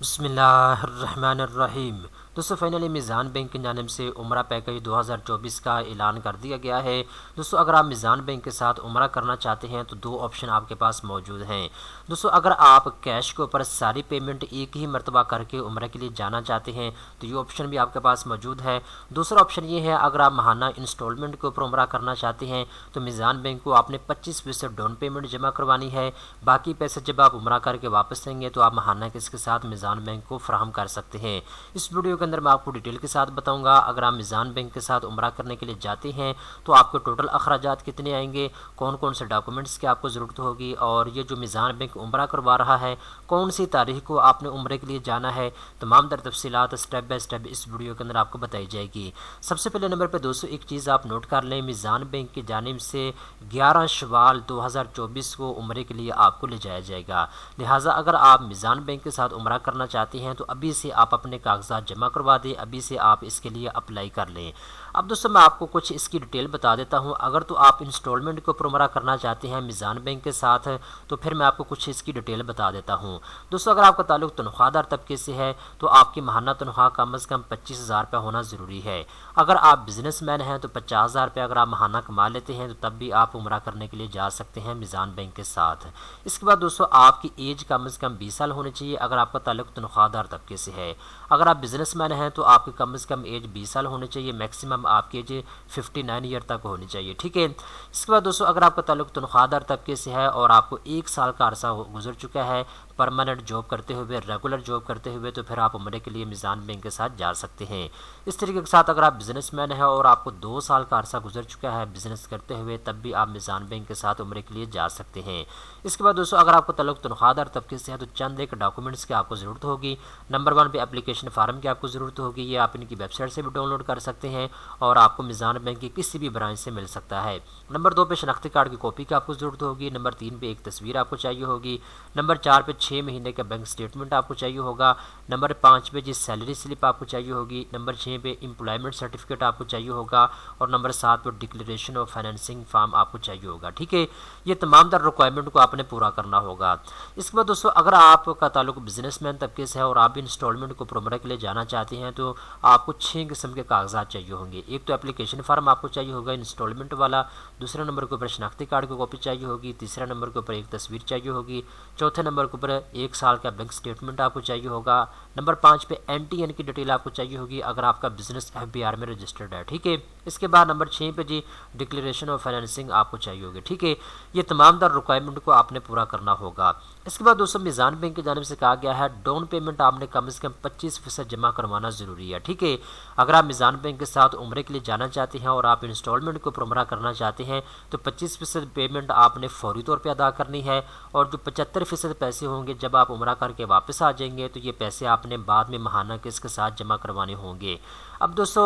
बिस्मिल्लाहिर्रहमानिर्रहीम। दोस्तों फाइनली मीज़ान बैंक की जानिब से उम्रा पैकेज 2024 का ऐलान कर दिया गया है। दोस्तों अगर आप मीज़ान बैंक के साथ उम्रा करना चाहते हैं तो दो ऑप्शन आपके पास मौजूद हैं। दोस्तों अगर आप कैश के ऊपर सारी पेमेंट एक ही मरतबा करके उम्रा के लिए जाना चाहते हैं तो ये ऑप्शन भी आपके पास मौजूद है। दूसरा ऑप्शन ये है, अगर आप माहाना इंस्टॉलमेंट के ऊपर उम्रा करना चाहते हैं तो मीज़ान बैंक को आपने 25% डाउन पेमेंट जमा करवानी है। बाकी पैसे जब आप उम्रा करके वापस देंगे तो आप माहाना किस्त के साथ मीज़ान बैंक को फराहम कर सकते हैं। इस वीडियो के अंदर मैं आपको डिटेल के साथ बताऊंगा अगर आप मीज़ान बैंक के साथ उम्रा करने के लिए जाते हैं तो आपको टोटल अखराजात कितने आएंगे, कौन कौन से डॉक्यूमेंट्स की आपको ज़रूरत होगी, और ये जो मीज़ान बैंक उम्रा करवा रहा है कौन सी तारीख को आपने उम्रे के लिए जाना है, तमाम तर तफसीलात स्टेप बाय स्टेप इस वीडियो के अंदर आपको बताई जाएगी। सबसे पहले नंबर पर दोस्तों एक चीज़ आप नोट कर लें, मीज़ान बैंक की जानिब से 11 शवाल 2024 को उम्रे के लिए आपको ले जाया जाएगा। लिहाजा अगर आप मीज़ान बैंक के साथ उम्रा करना चाहते हैं तो अभी से आप अपने कागजात जमा करवा दें, अभी से आप इसके लिए अप्लाई कर लें। अब दोस्तों मैं आपको कुछ इसकी डिटेल बता देता हूं। अगर तो आप इंस्टॉलमेंट के ऊपर उम्रा करना चाहते हैं मीज़ान बैंक के साथ तो फिर मैं आपको कुछ इसकी डिटेल बता देता हूं। दोस्तों अगर आपका ताल्लुक तनख्वाहदार तबके से है तो आपकी माहाना तनख्वाह कम अज़ कम 25,000 रुपये होना ज़रूरी है। अगर आप बिजनेसमैन हैं तो 50,000 रुपये अगर आप माहाना कमा लेते हैं तो तब भी आप उम्रा करने के लिए जा सकते हैं मीज़ान बैंक के साथ। इसके बाद दोस्तों आपकी एज कम अज़ कम 20 साल होनी चाहिए अगर आपका ताल्लुक तनख्वाहदार तबके से है। अगर आप बिजनेसमैन हैं तो आपकी कम अज़ कम एज 20 साल होनी चाहिए, मैक्सिमम आपकी एज 59 ईयर तक होनी चाहिए, ठीक है। इसके बाद दोस्तों अगर आपका ताल्लुक तनख्वाहदार तबके से है और आपको 1 साल का अरसा गुजर चुका है परमानेंट जॉब करते हुए, रेगुलर जॉब करते हुए, तो फिर आप उम्रे के लिए मीज़ान बैंक के साथ जा सकते हैं। इस तरीके के साथ अगर आप बिजनेसमैन हैं और आपको 2 साल का अरसा गुजर चुका है बिजनेस करते हुए तब भी आप मीज़ान बैंक के साथ उम्रे के लिए जा सकते हैं। इसके बाद दोस्तों अगर आपको ताल्लुक तनख्वाहदार तबके से है तो चंद एक डॉक्यूमेंट्स की आपको ज़रूरत होगी। नंबर 1 पे एप्लीकेशन फार्म की आपको ज़रूरत होगी, ये आप इनकी वेबसाइट से भी डाउनलोड कर सकते हैं और आपको मीज़ान बैंक की किसी भी ब्रांच से मिल सकता है। नंबर 2 पे शनाख्ती कार्ड की कॉपी की आपको ज़रूरत होगी। नंबर 3 पे एक तस्वीर आपको चाहिए होगी। नंबर 4 पे 6 महीने का बैंक स्टेटमेंट आपको चाहिए होगा। नंबर 5 पे जी सैलरी स्लिप आपको चाहिए होगी। नंबर 6 पे एम्प्लॉयमेंट सर्टिफिकेट आपको चाहिए होगा और नंबर 7 पे डिक्लेरेशन ऑफ फाइनेंसिंग फॉर्म आपको चाहिए होगा, ठीक है। ये तमाम तर रिक्वायरमेंट को आपने पूरा करना होगा। इसके बाद दोस्तों अगर आपका ताल्लुक बिजनेसमैन तबके से है और आप भी इंस्टॉलमेंट को उम्रा के लिए जाना चाहते हैं तो आपको 6 किस्म के कागजात चाहिए होंगे। एक तो एप्लीकेशन फार्म आपको चाहिए होगा इंस्टॉलमेंट वाला, दूसरे नंबर के ऊपर शनाख्ती कार्ड की कॉपी चाहिए होगी, तीसरे नंबर के ऊपर एक तस्वीर चाहिए होगी, चौथे नंबर के ऊपर 1 साल का बैंक स्टेटमेंट आपको चाहिए होगा। नंबर 5 पे NTN की डिटेल आपको चाहिए होगी अगर आपका बिजनेस FBR में रजिस्टर्ड है, ठीक है। इसके बाद नंबर 6 पे जी डिक्लेरेशन ऑफ फाइनेंसिंग आपको चाहिए होगी, ठीक है। ये तमाम तर रिक्वायरमेंट को आपने पूरा करना होगा। इसके बाद दोस्तों मीज़ान बैंक की जानिब से कहा गया है डाउन पेमेंट आपने कम से कम 25% जमा करवाना ज़रूरी है, ठीक है। अगर आप मीज़ान बैंक के साथ उम्रे के लिए जाना चाहते हैं और आप इंस्टॉलमेंट को उम्रा करना चाहते हैं तो 25% पेमेंट आपने फौरी तौर पर अदा करनी है और जो 75% पैसे होंगे जब आप उम्रा करके वापस आ जाएंगे तो ये पैसे आपने बाद में माहाना किस्त के साथ जमा करवाने होंगे। अब दोस्तों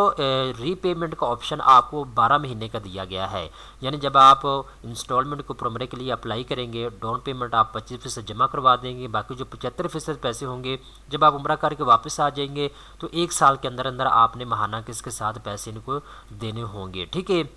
रीपेमेंट का ऑप्शन आपको 12 महीने का दिया गया है, यानी जब आप इंस्टॉलमेंट को उम्रे के लिए अप्लाई करेंगे डाउन पेमेंट आप 25% जमा करवा देंगे, बाकी जो 75% पैसे होंगे जब आप उम्रा करके वापस आ जाएंगे तो 1 साल के अंदर अंदर आपने माहाना किस्त के साथ पैसे इनको देने होंगे, ठीक है।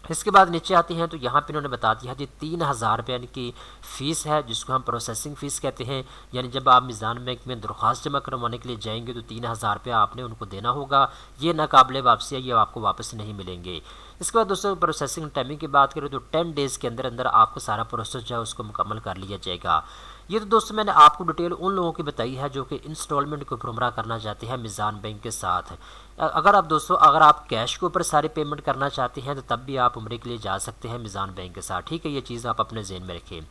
इसके बाद नीचे आते हैं तो यहाँ पे इन्होंने बता दिया जी 3,000 रुपये की फ़ीस है जिसको हम प्रोसेसिंग फ़ीस कहते हैं, यानी जब आप मीज़ान बैंक में दरख्वास्त जमा करवाने के लिए जाएंगे तो 3,000 रुपये आपने उनको देना होगा। ये नाकाबिले वापसी है, ये आपको वापस नहीं मिलेंगे। इसके बाद दोस्तों प्रोसेसिंग टाइमिंग की बात करें तो 10 डेज़ के अंदर अंदर आपको सारा प्रोसेस जो है उसको मुकम्मल कर लिया जाएगा। ये तो दोस्तों मैंने आपको डिटेल उन लोगों की बताई है जो कि इंस्टॉलमेंट को उम्रा करना चाहते हैं मीज़ान बैंक के साथ। अगर आप कैश के ऊपर सारी पेमेंट करना चाहते हैं तो तब भी आप उम्रे के लिए जा सकते हैं मीज़ान बैंक के साथ, ठीक है। ये चीज़ आप अपने ज़हन में रखें।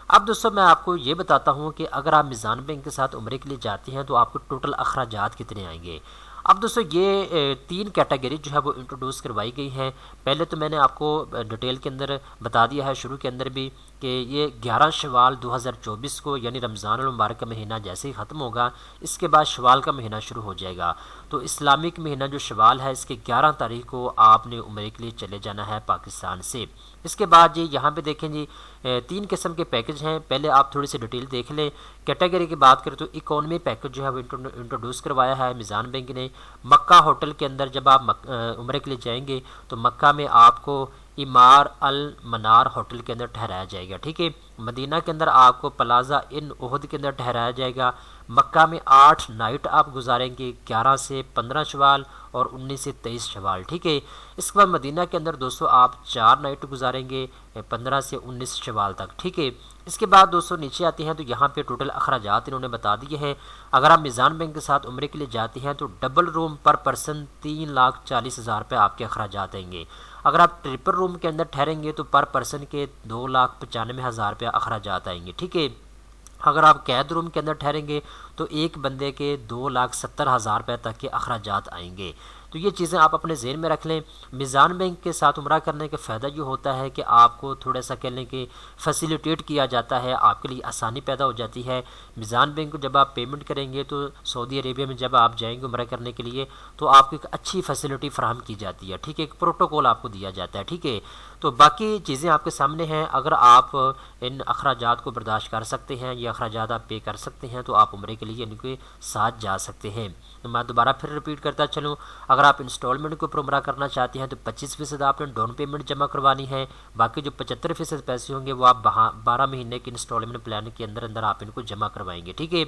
अब दोस्तों मैं आपको ये बताता हूँ कि अगर आप मीज़ान बैंक के साथ उम्रे के लिए जाते हैं तो आपको टोटल अखराजात कितने आएंगे। अब दोस्तों ये 3 कैटेगरी जो है वो इंट्रोड्यूस करवाई गई हैं। पहले तो मैंने आपको डिटेल के अंदर बता दिया है शुरू के अंदर भी कि ये 11 शवाल 2024 को यानी रमज़ान मुबारक का महीना जैसे ही ख़त्म होगा इसके बाद शवाल का महीना शुरू हो जाएगा। तो इस्लामिक महीना जो शवाल है इसके 11 तारीख को आपने उम्रे के लिए चले जाना है पाकिस्तान से। इसके बाद जी यहाँ पे देखें जी 3 किस्म के पैकेज हैं। पहले आप थोड़ी सी डिटेल देख लें। कैटेगरी की बात करें तो इकोनॉमी पैकेज जो है वो इंट्रोड्यूस करवाया है मीज़ान बैंक ने। मक्का होटल के अंदर जब आप उम्रे के लिए जाएंगे तो मक्का में आपको इमार अल मनार होटल के अंदर ठहराया जाएगा। ठीक है, मदीना के अंदर आपको प्लाजा इन उहद के अंदर ठहराया जाएगा। मक्का में 8 नाइट आप गुजारेंगे, 11 से 15 शवाल और 19 से 23 शवाल। ठीक है, इसके बाद मदीना के अंदर दोस्तों आप 4 नाइट गुजारेंगे, 15 से 19 शवाल तक। ठीक है, इसके बाद दोस्तों नीचे आते हैं तो यहाँ पे टोटल अखराजात इन्होंने बता दिए हैं। अगर आप मिज़ान बैंक के साथ उम्रे के लिए जाते हैं तो डबल रूम पर पर्सन 3,40,000 रुपये आपके अखराजात आएंगे। अगर आप ट्रिपल रूम के अंदर ठहरेंगे तो पर पर्सन के 2,95,000 रुपये अखराजात आएंगे। ठीक है, अगर आप कैद रूम के अंदर ठहरेंगे तो एक बंदे के 2,70,000 रुपये तक के अखराजात आएंगे। तो ये चीज़ें आप अपने ज़हन में रख लें। मिज़ान बैंक के साथ उम्रा करने का फ़ायदा ये होता है कि आपको थोड़ा सा कह लें कि फैसिलिटेट किया जाता है, आपके लिए आसानी पैदा हो जाती है। मिज़ान बैंक को जब आप पेमेंट करेंगे तो सऊदी अरेबिया में जब आप जाएंगे उम्रा करने के लिए तो आपको एक अच्छी फैसिलिटी फ़राहम की जाती है। ठीक है, एक प्रोटोकॉल आपको दिया जाता है। ठीक है, तो बाकी चीज़ें आपके सामने हैं। अगर आप इन अखराजात को बर्दाश्त कर सकते हैं, ये अखराजात आप पे कर सकते हैं तो आप उम्रे के लिए इनके साथ जा सकते हैं। तो मैं दोबारा फिर रिपीट करता चलूँ, अगर आप इंस्टॉलमेंट के ऊपर उम्रा करना चाहते हैं तो 25% आपने डाउन पेमेंट जमा करवानी है। बाकी जो 75% पैसे होंगे वो आप 12 महीने के इंस्टॉलमेंट प्लान के अंदर अंदर आप इनको जमा करवाएंगे। ठीक है,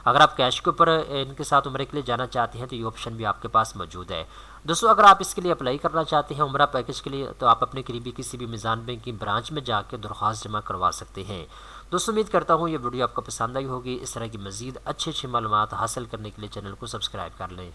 अगर आप कैश के ऊपर इनके साथ उम्रे के लिए जाना चाहते हैं तो ये ऑप्शन भी आपके पास मौजूद है। दोस्तों अगर आप इसके लिए अप्लाई करना चाहते हैं उम्रा पैकेज के लिए तो आप अपने करीबी किसी भी मिज़ान बैंक की ब्रांच में जाकर दरख्वास्त जमा करवा सकते हैं। दोस्तों उम्मीद करता हूँ ये वीडियो आपको पसंद आई होगी। इस तरह की मज़ीद अच्छी मालूमात हासिल करने के लिए चैनल को सब्सक्राइब कर लें।